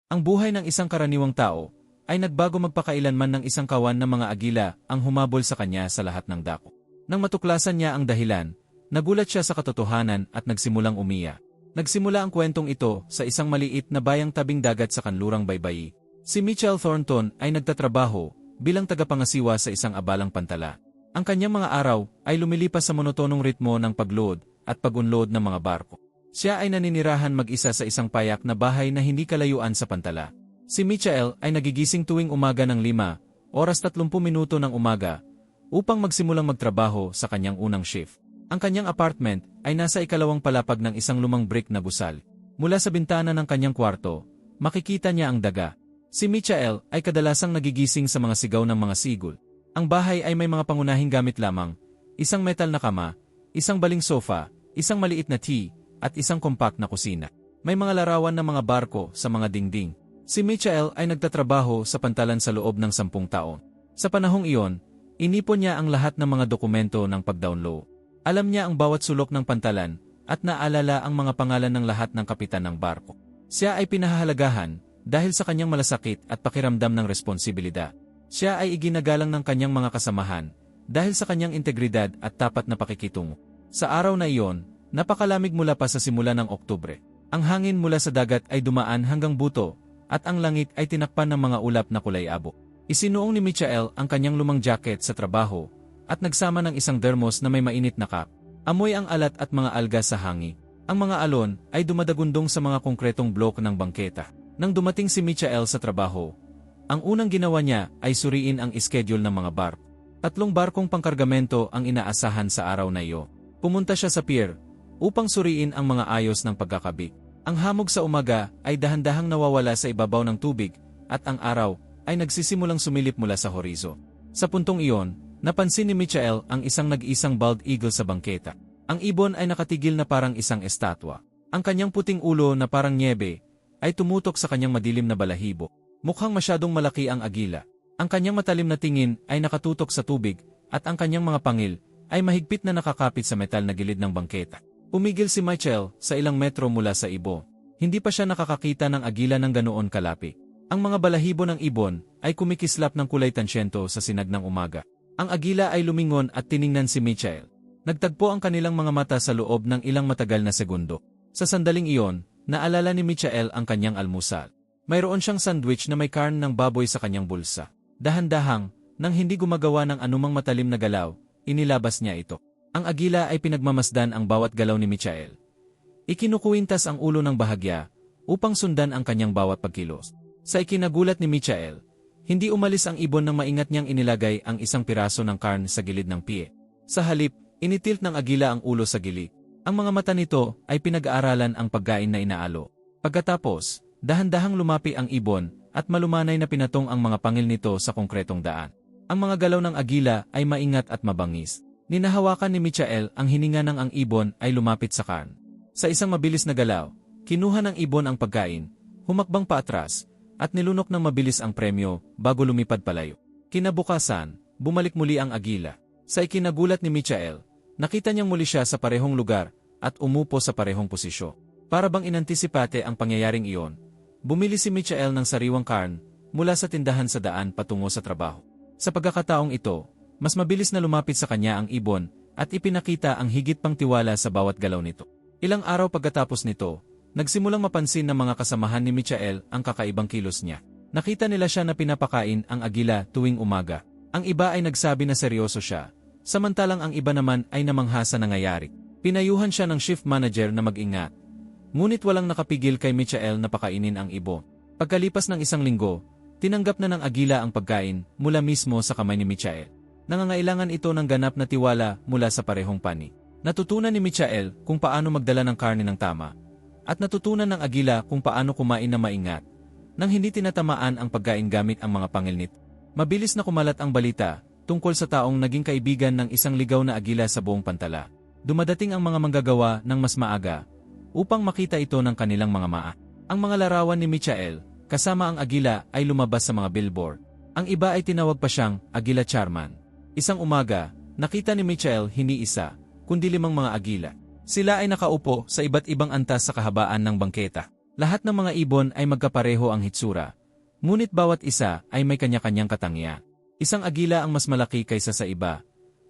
Ang buhay ng isang karaniwang tao ay nagbago magpakailanman ng isang kawan ng mga agila ang humabol sa kanya sa lahat ng dako. Nang matuklasan niya ang dahilan, nagulat siya sa katotohanan at nagsimulang umiyak. Nagsimula ang kwentong ito sa isang maliit na bayang tabing dagat sa kanlurang baybayi. Si Mitchell Thornton ay nagtatrabaho bilang tagapangasiwa sa isang abalang pantala. Ang kanyang mga araw ay lumilipas sa monotonong ritmo ng pagload at pag-unload ng mga barko. Siya ay naninirahan mag-isa sa isang payak na bahay na hindi kalayuan sa pantala. Si Mitchell ay nagigising tuwing umaga ng 5:30 ng umaga upang magsimulang magtrabaho sa kanyang unang shift. Ang kanyang apartment ay nasa ikalawang palapag ng isang lumang brick na gusal. Mula sa bintana ng kanyang kwarto, makikita niya ang daga. Si Mitchell ay kadalasang nagigising sa mga sigaw ng mga sigol. Ang bahay ay may mga pangunahing gamit lamang, isang metal na kama, isang baling sofa, isang maliit na tea, at isang compact na kusina. May mga larawan ng mga barko sa mga dingding. Si Mitchell ay nagtatrabaho sa pantalan sa loob ng 10 taon. Sa panahong iyon, inipon niya ang lahat ng mga dokumento ng pag-download. Alam niya ang bawat sulok ng pantalan at naalala ang mga pangalan ng lahat ng kapitan ng barko. Siya ay pinahahalagahan dahil sa kanyang malasakit at pakiramdam ng responsibilidad. Siya ay iginagalang ng kanyang mga kasamahan dahil sa kanyang integridad at tapat na pakikitungo. Sa araw na iyon, napakalamig mula pa sa simula ng Oktubre. Ang hangin mula sa dagat ay dumaan hanggang buto at ang langit ay tinakpan ng mga ulap na kulay abo. Isinuong ni Mitchell ang kanyang lumang jacket sa trabaho at nagsama ng isang dermos na may mainit na cup. Amoy ang alat at mga alga sa hangin. Ang mga alon ay dumadagundong sa mga konkretong blok ng bangketa. Nang dumating si Mitchell sa trabaho, ang unang ginawa niya ay suriin ang schedule ng mga barko. 3 barkong pangkargamento ang inaasahan sa araw na iyo. Pumunta siya sa pier upang suriin ang mga ayos ng pagkakabit. Ang hamog sa umaga ay dahan-dahang nawawala sa ibabaw ng tubig at ang araw ay nagsisimulang sumilip mula sa horizon. Sa puntong iyon, napansin ni Mitchell ang isang nag-isang bald eagle sa bangketa. Ang ibon ay nakatigil na parang isang estatwa. Ang kanyang puting ulo na parang nyebe ay tumutok sa kanyang madilim na balahibo. Mukhang masyadong malaki ang agila. Ang kanyang matalim na tingin ay nakatutok sa tubig at ang kanyang mga pangil ay mahigpit na nakakapit sa metal na gilid ng bangketa. Pumigil si Mitchell sa ilang metro mula sa ibon. Hindi pa siya nakakakita ng agila ng ganoon kalapit. Ang mga balahibo ng ibon ay kumikislap ng kulay tansyento sa sinag ng umaga. Ang agila ay lumingon at tiningnan si Mitchell. Nagtagpo ang kanilang mga mata sa loob ng ilang matagal na segundo. Sa sandaling iyon, naalala ni Mitchell ang kanyang almusal. Mayroon siyang sandwich na may karne ng baboy sa kanyang bulsa. Dahan-dahang, nang hindi gumagawa ng anumang matalim na galaw, inilabas niya ito. Ang agila ay pinagmamasdan ang bawat galaw ni Mitchell. Ikinukuwintas ang ulo ng bahagya upang sundan ang kanyang bawat pagkilos. Sa ikinagulat ni Mitchell, hindi umalis ang ibon nang maingat niyang inilagay ang isang piraso ng karne sa gilid ng pie. Sa halip, initilt ng agila ang ulo sa gilid. Ang mga mata nito ay pinag-aaralan ang pagkain na inaalo. Pagkatapos, dahan-dahang lumapi ang ibon at malumanay na pinatong ang mga pangil nito sa konkretong daan. Ang mga galaw ng agila ay maingat at mabangis. Ninahawakan ni Mitchell ang hininga ng ang ibon ay lumapit sa karne. Sa isang mabilis na galaw, kinuha ng ibon ang pagkain, humakbang paatras, at nilunok ng mabilis ang premyo bago lumipad palayo. Kinabukasan, bumalik muli ang agila. Sa ikinagulat ni Mitchell, nakita niyang muli siya sa parehong lugar at umupo sa parehong posisyon. Para bang inantisipate ang pangyayaring iyon, bumili si Mitchell ng sariwang karne mula sa tindahan sa daan patungo sa trabaho. Sa pagkakataong ito, mas mabilis na lumapit sa kanya ang ibon at ipinakita ang higit pang tiwala sa bawat galaw nito. Ilang araw pagkatapos nito, nagsimulang mapansin ng mga kasamahan ni Mitchell ang kakaibang kilos niya. Nakita nila siya na pinapakain ang agila tuwing umaga. Ang iba ay nagsabi na seryoso siya, samantalang ang iba naman ay namangha sa nangyayari. Pinayuhan siya ng shift manager na mag-ingat. Ngunit walang nakapigil kay Mitchell na pakainin ang ibon. Pagkalipas ng isang linggo, tinanggap na ng agila ang pagkain mula mismo sa kamay ni Mitchell. Nangangailangan ito ng ganap na tiwala mula sa parehong pani. Natutunan ni Mitchell kung paano magdala ng karne ng tama. At natutunan ng agila kung paano kumain na maingat, nang hindi tinatamaan ang pagkain gamit ang mga pangil nito. Mabilis na kumalat ang balita tungkol sa taong naging kaibigan ng isang ligaw na agila sa buong pantala. Dumadating ang mga manggagawa ng mas maaga upang makita ito ng kanilang mga maa. Ang mga larawan ni Mitchell, kasama ang agila ay lumabas sa mga billboard. Ang iba ay tinawag pa siyang Agila Charman. Isang umaga, nakita ni Mitchell hindi isa, kundi 5 mga agila. Sila ay nakaupo sa iba't ibang antas sa kahabaan ng bangketa. Lahat ng mga ibon ay magkapareho ang hitsura, ngunit bawat isa ay may kanya-kanyang katangya. Isang agila ang mas malaki kaysa sa iba,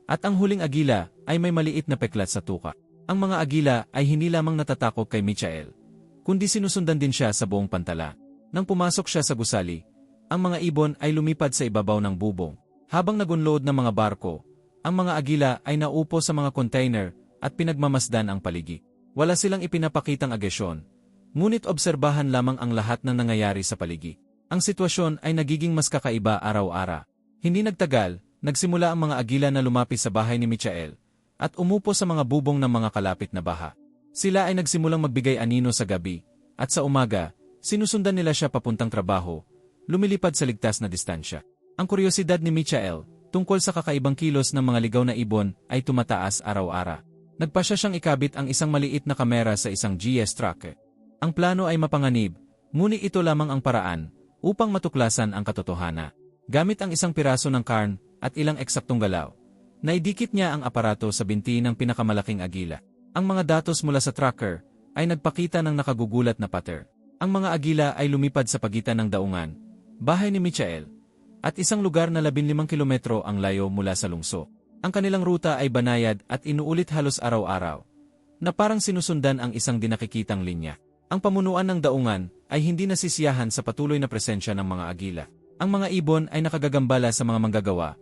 at ang huling agila ay may maliit na peklat sa tuka. Ang mga agila ay hindi lamang natatakot kay Michael, kundi sinusundan din siya sa buong pantala. Nang pumasok siya sa gusali, ang mga ibon ay lumipad sa ibabaw ng bubong. Habang nagunload ng mga barko, ang mga agila ay naupo sa mga container at pinagmamasdan ang paligid. Wala silang ipinapakitang agresyon, ngunit obserbahan lamang ang lahat ng nangyayari sa paligid. Ang sitwasyon ay nagiging mas kakaiba araw-araw. Hindi nagtagal, nagsimula ang mga agila na lumapit sa bahay ni Michael at umupo sa mga bubong ng mga kalapit na baha. Sila ay nagsimulang magbigay anino sa gabi, at sa umaga, sinusundan nila siya papuntang trabaho, lumilipad sa ligtas na distansya. Ang kuryosidad ni Michael tungkol sa kakaibang kilos ng mga ligaw na ibon ay tumataas araw-araw. Nagpasya siyang ikabit ang isang maliit na kamera sa isang GS tracker. Ang plano ay mapanganib, ngunit ito lamang ang paraan upang matuklasan ang katotohanan. Gamit ang isang piraso ng karn at ilang eksaktong galaw, naidikit niya ang aparato sa binti ng pinakamalaking agila. Ang mga datos mula sa tracker ay nagpakita ng nakagugulat na pattern. Ang mga agila ay lumipad sa pagitan ng daungan, bahay ni Michael, at isang lugar na 15 kilometro ang layo mula sa lungsod. Ang kanilang ruta ay banayad at inuulit halos araw-araw, na parang sinusundan ang isang dinakikitang linya. Ang pamunuan ng daungan ay hindi nasisiyahan sa patuloy na presensya ng mga agila. Ang mga ibon ay nakagagambala sa mga manggagawa,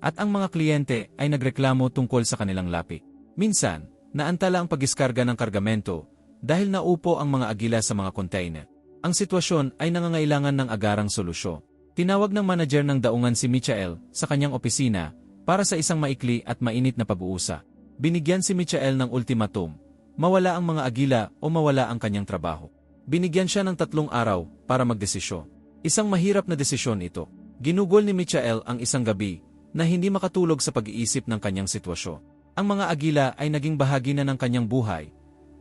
at ang mga kliyente ay nagreklamo tungkol sa kanilang lapi. Minsan, naantala ang pag-iskarga ng kargamento dahil naupo ang mga agila sa mga container. Ang sitwasyon ay nangangailangan ng agarang solusyon. Tinawag ng manager ng daungan si Michael sa kanyang opisina para sa isang maikli at mainit na pag-uusap. Binigyan si Michael ng ultimatum: mawala ang mga agila o mawala ang kanyang trabaho. Binigyan siya ng 3 araw para magdesisyon. Isang mahirap na desisyon ito. Ginugol ni Michael ang isang gabi na hindi makatulog sa pag-iisip ng kanyang sitwasyon. Ang mga agila ay naging bahagi na ng kanyang buhay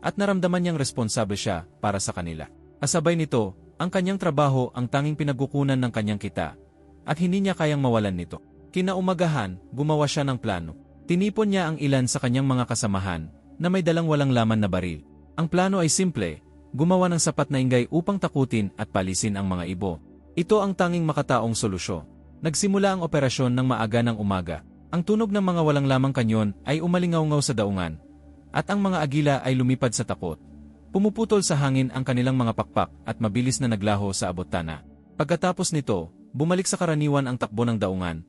at naramdaman niyang responsable siya para sa kanila. Kasabay nito, ang kanyang trabaho ang tanging pinagkukunan ng kanyang kita at hindi niya kayang mawalan nito. Kinaumagahan, gumawa siya ng plano. Tinipon niya ang ilan sa kanyang mga kasamahan na may dalang walang laman na baril. Ang plano ay simple: gumawa ng sapat na ingay upang takutin at palisin ang mga ibon. Ito ang tanging makataong solusyon. Nagsimula ang operasyon ng maaga ng umaga. Ang tunog ng mga walang lamang kanyon ay umalingaw-ngaw sa daungan, at ang mga agila ay lumipad sa takot. Pumuputol sa hangin ang kanilang mga pakpak at mabilis na naglaho sa abot-tana. Pagkatapos nito, bumalik sa karaniwan ang takbo ng daungan,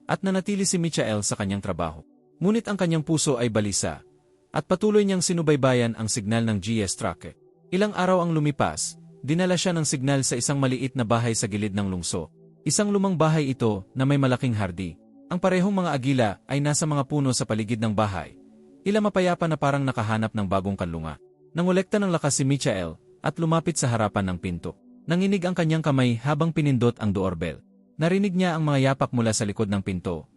at nanatili si Michael sa kanyang trabaho. Ngunit ang kanyang puso ay balisa, at patuloy niyang sinubaybayan ang signal ng GS tracker. Ilang araw ang lumipas, dinala siya ng signal sa isang maliit na bahay sa gilid ng lungsod. Isang lumang bahay ito na may malaking hardi. Ang parehong mga agila ay nasa mga puno sa paligid ng bahay. Tila mapayapa na parang nakahanap ng bagong kanlunga. Nangolekta ng lakas si Michael at lumapit sa harapan ng pinto. Nanginig ang kanyang kamay habang pinindot ang doorbell. Narinig niya ang mga yapak mula sa likod ng pinto,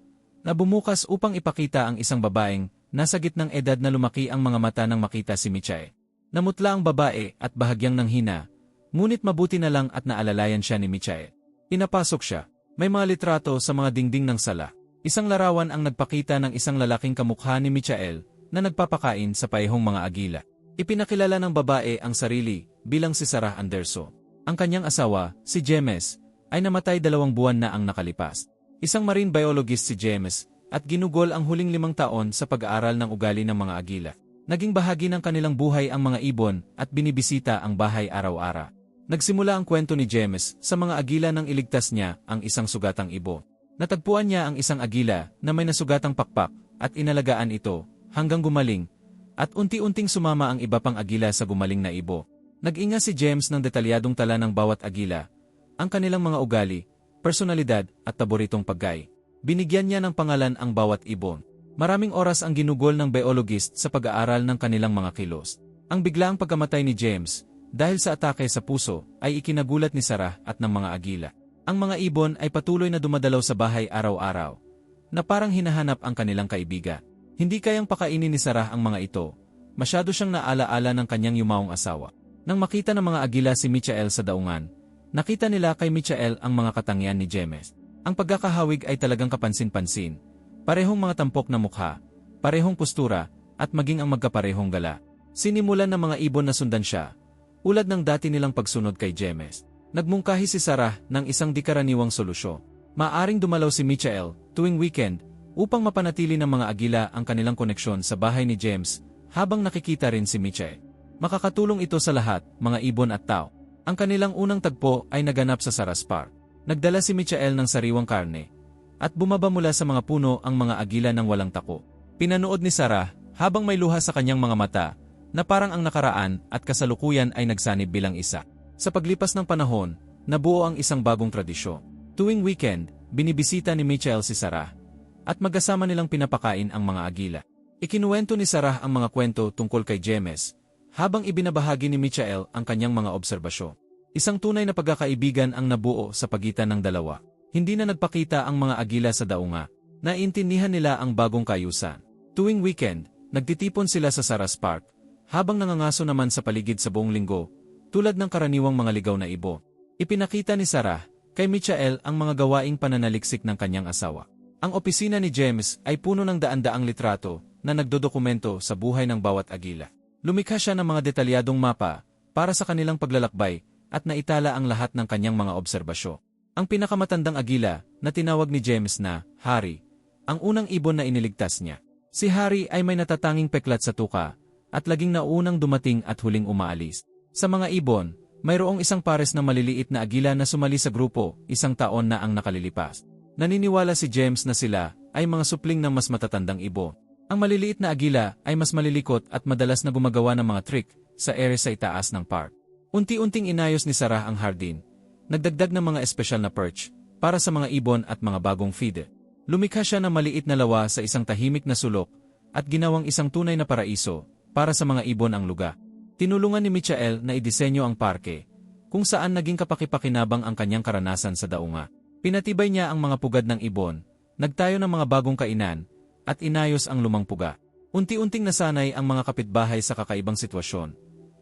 na bumukas upang ipakita ang isang babaeng nasa gitnang edad na lumaki ang mga mata nang makita si Michael. Namutla ang babae at bahagyang nanghina, ngunit mabuti na lang at naalalayan siya ni Michael. Pinapasok siya. May mga litrato sa mga dingding ng sala. Isang larawan ang nagpakita ng isang lalaking kamukha ni Michael na nagpapakain sa paihong mga agila. Ipinakilala ng babae ang sarili bilang si Sarah Anderson. Ang kanyang asawa, si James, ay namatay 2 buwan na ang nakalipas. Isang marine biologist si James at ginugol ang huling 5 taon sa pag-aaral ng ugali ng mga agila. Naging bahagi ng kanilang buhay ang mga ibon at binibisita ang bahay araw-araw. Nagsimula ang kwento ni James sa mga agila nang iligtas niya ang isang sugatang ibon. Natagpuan niya ang isang agila na may nasugatang pakpak at inalagaan ito hanggang gumaling, at unti-unting sumama ang iba pang agila sa gumaling na ibon. Nag-inga si James ng detalyadong tala ng bawat agila, ang kanilang mga ugali, personalidad at paboritong pagkain. Binigyan niya ng pangalan ang bawat ibon. Maraming oras ang ginugol ng biologist sa pag-aaral ng kanilang mga kilos. Ang biglaang pagkamatay ni James dahil sa atake sa puso ay ikinagulat ni Sarah at ng mga agila. Ang mga ibon ay patuloy na dumadalaw sa bahay araw-araw, na parang hinahanap ang kanilang kaibigan. Hindi kayang pakainin ni Sarah ang mga ito. Masyado siyang naalaala ng kanyang yumaong asawa. Nang makita ng mga agila si Michael sa daungan, nakita nila kay Michael ang mga katangian ni James. Ang pagkakahawig ay talagang kapansin-pansin. Parehong mga tampok na mukha, parehong postura, at maging ang magkaparehong gala. Sinimulan ng mga ibon na sundan siya, Ulad ng dati nilang pagsunod kay James, nagmungkahi si Sarah ng isang di karaniwang solusyon. Maaring dumalaw si Michael tuwing weekend upang mapanatili ng mga agila ang kanilang koneksyon sa bahay ni James habang nakikita rin si Michael. Makakatulong ito sa lahat, mga ibon at tao. Ang kanilang unang tagpo ay naganap sa Sarah's Park. Nagdala si Michael ng sariwang karne at bumaba mula sa mga puno ang mga agila ng walang tako. Pinanood ni Sarah habang may luha sa kanyang mga mata na parang ang nakaraan at kasalukuyan ay nagsanib bilang isa. Sa paglipas ng panahon, nabuo ang isang bagong tradisyon. Tuwing weekend, binibisita ni Michael si Sarah at magkasama nilang pinapakain ang mga agila. Ikinuwento ni Sarah ang mga kwento tungkol kay James habang ibinabahagi ni Michael ang kanyang mga obserbasyon. Isang tunay na pagkakaibigan ang nabuo sa pagitan ng dalawa. Hindi na nagpakita ang mga agila sa daunga. Naintindihan nila ang bagong kayusan. Tuwing weekend, nagtitipon sila sa Sarah's Park habang nangangaso naman sa paligid sa buong linggo, tulad ng karaniwang mga ligaw na ibon. Ipinakita ni Sarah kay Michael ang mga gawaing pananaliksik ng kanyang asawa. Ang opisina ni James ay puno ng daan-daang litrato na nagdodokumento sa buhay ng bawat agila. Lumikha siya ng mga detalyadong mapa para sa kanilang paglalakbay at naitala ang lahat ng kanyang mga obserbasyon. Ang pinakamatandang agila na tinawag ni James na Harry, ang unang ibon na iniligtas niya. Si Harry ay may natatanging peklat sa tuka at laging naunang dumating at huling umaalis. Sa mga ibon, mayroong isang pares na maliliit na agila na sumali sa grupo, isang taon na ang nakalilipas. Naniniwala si James na sila ay mga supling ng mas matatandang ibon. Ang maliliit na agila ay mas malilikot at madalas na gumagawa ng mga trick sa ere sa itaas ng park. Unti-unting inayos ni Sarah ang hardin. Nagdagdag ng mga espesyal na perch para sa mga ibon at mga bagong feeder. Lumikha siya ng maliit na lawa sa isang tahimik na sulok at ginawang isang tunay na paraiso para sa mga ibon ang lugar. Tinulungan ni Michael na idisenyo ang parke, kung saan naging kapaki-pakinabang ang kanyang karanasan sa daunga. Pinatibay niya ang mga pugad ng ibon, nagtayo ng mga bagong kainan, at inayos ang lumang puga. Unti-unting nasanay ang mga kapitbahay sa kakaibang sitwasyon,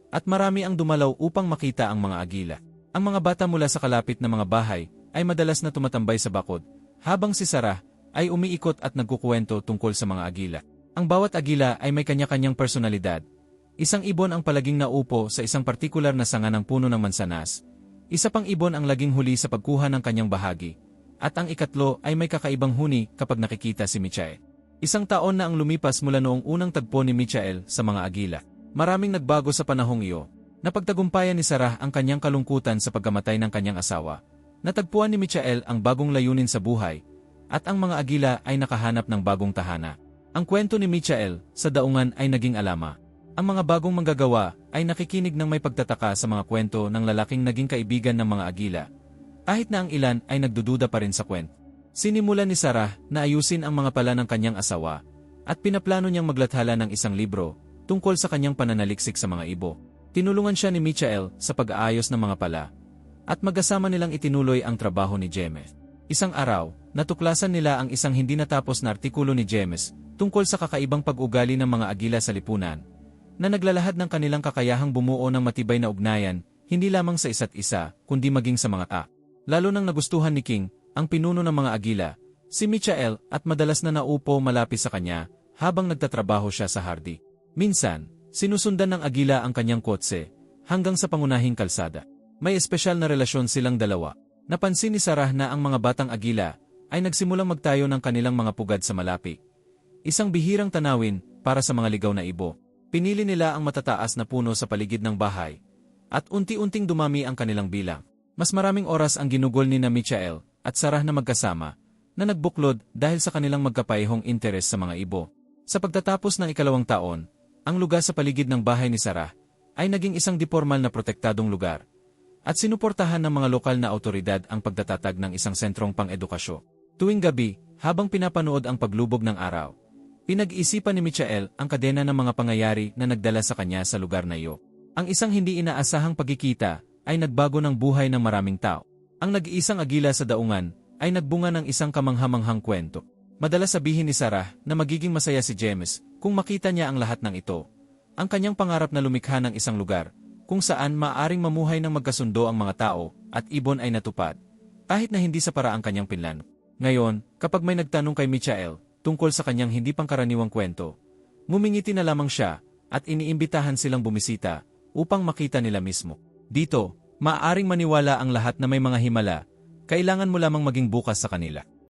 at marami ang dumalaw upang makita ang mga agila. Ang mga bata mula sa kalapit na mga bahay ay madalas na tumatambay sa bakod, habang si Sarah ay umiikot at nagkukuwento tungkol sa mga agila. Ang bawat agila ay may kanya-kanyang personalidad. Isang ibon ang palaging naupo sa isang partikular na sanga ng puno ng mansanas. Isa pang ibon ang laging huli sa pagkuha ng kanyang bahagi. At ang ikatlo ay may kakaibang huni kapag nakikita si Michael. Isang taon na ang lumipas mula noong unang tagpo ni Michael sa mga agila. Maraming nagbago sa panahong iyo. Napagtagumpayan ni Sarah ang kanyang kalungkutan sa pagkamatay ng kanyang asawa. Natagpuan ni Michael ang bagong layunin sa buhay. At ang mga agila ay nakahanap ng bagong tahana. Ang kwento ni Michael sa daungan ay naging alama. Ang mga bagong manggagawa ay nakikinig ng may pagtataka sa mga kwento ng lalaking naging kaibigan ng mga agila. Kahit na ang ilan ay nagdududa pa rin sa kwento. Sinimulan ni Sarah na ayusin ang mga pala ng kanyang asawa at pinaplano niyang maglathala ng isang libro tungkol sa kanyang pananaliksik sa mga ibo. Tinulungan siya ni Michael sa pag-aayos ng mga pala at magkasama nilang itinuloy ang trabaho ni James. Isang araw, natuklasan nila ang isang hindi natapos na artikulo ni James tungkol sa kakaibang pag-ugali ng mga agila sa lipunan, na naglalahad ng kanilang kakayahang bumuo ng matibay na ugnayan, hindi lamang sa isa't isa, kundi maging sa mga ta. Lalo nang nagustuhan ni King, ang pinuno ng mga agila, si Michael, at madalas na naupo malapit sa kanya, habang nagtatrabaho siya sa hardi. Minsan, sinusundan ng agila ang kanyang kotse, hanggang sa pangunahing kalsada. May espesyal na relasyon silang dalawa. Napansin ni Sarah na ang mga batang agila ay nagsimulang magtayo ng kanilang mga pugad sa malapi. Isang bihirang tanawin para sa mga ligaw na ibo. Pinili nila ang matataas na puno sa paligid ng bahay, at unti-unting dumami ang kanilang bilang. Mas maraming oras ang ginugol ni na Michael at Sarah na magkasama, na nagbuklod dahil sa kanilang magkapaihong interes sa mga ibo. Sa pagtatapos ng ikalawang taon, ang lugar sa paligid ng bahay ni Sarah ay naging isang dipormal na protektadong lugar, at sinuportahan ng mga lokal na awtoridad ang pagtatatag ng isang sentrong pang-edukasyon. Tuwing gabi, habang pinapanood ang paglubog ng araw, pinag-iisipan ni Michael ang kadena ng mga pangyayari na nagdala sa kanya sa lugar na iyo. Ang isang hindi inaasahang pagkikita ay nagbago ng buhay ng maraming tao. Ang nag-iisang agila sa daungan ay nagbunga ng isang kamanghamanghang kwento. Madalas sabihin ni Sarah na magiging masaya si James kung makita niya ang lahat ng ito. Ang kanyang pangarap na lumikha ng isang lugar kung saan maaaring mamuhay ng magkasundo ang mga tao at ibon ay natupad, kahit na hindi sa paraang kanyang pinlano. Ngayon, kapag may nagtanong kay Michael tungkol sa kanyang hindi pangkaraniwang kwento, ngumingiti na lamang siya at iniimbitahan silang bumisita upang makita nila mismo. Dito, maaaring maniwala ang lahat na may mga himala, kailangan mo lamang maging bukas sa kanila.